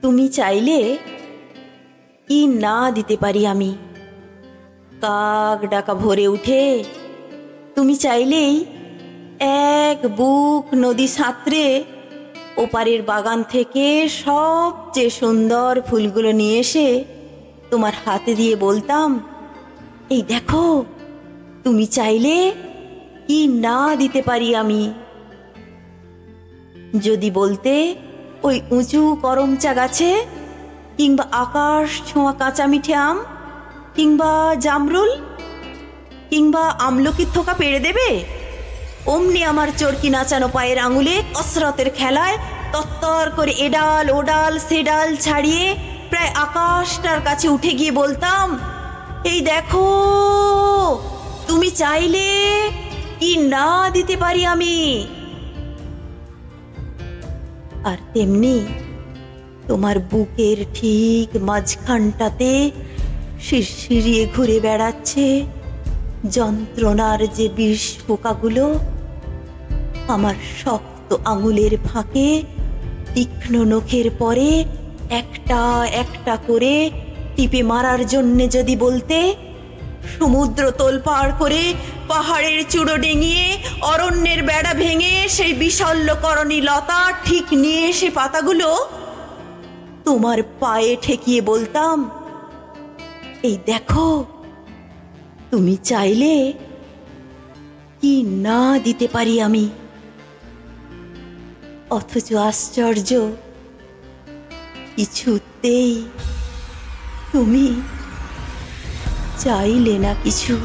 তুমি চাইলে কি না দিতে পারি আমি। কাক ডাকা ভরে উঠে তুমি চাইলেই এক বুক নদী সাঁতরে ওপারের বাগান থেকে সবচেয়ে সুন্দর ফুলগুলো নিয়ে এসে তোমার হাতে দিয়ে বলতাম, এই দেখো, তুমি চাইলে কি না দিতে পারি আমি। যদি বলতে ওই উঁচু করমচা গাছে, কিংবা আকাশ ছোঁয়া কাঁচা মিঠে আম, কিংবা জামরুল, কিংবা আমলকির থোকা পেড়ে দেবে, অমনি আমার চরকি নাচানো পায়ের আঙুলে কসরতের খেলায় তত্তর করে এডাল ওডাল সেডাল ছাড়িয়ে প্রায় আকাশটার কাছে উঠে গিয়ে বলতাম, এই দেখো, তুমি চাইলে কি না দিতে পারি আমি। আর তেমনি তোমার বুকের ঠিক মাঝখানটাতে শিরশিরিয়ে ঘুরে বেড়াচ্ছে যন্ত্রণার যে বিষ পোকাগুলো আমার শক্ত আঙুলের ফাঁকে তীক্ষ্ণ নখের পরে একটা একটা করে টিপে মারার জন্যে যদি বলতে, সমুদ্র তোলপাড় করে পাহাড়ের চূড়ো ডিঙিয়ে অরণ্যের বেড়া ভেঙে সেই বিশল্যকরণী লতা ঠিক নিয়ে এসে পাতাগুলো তোমার পায়ে ঠেকিয়ে বলতাম, এই দেখো, তুমি চাইলে কি না দিতে পারি আমি। অথচ আশ্চর্য, কিছুতেই তুমি চাইলে না কিছু।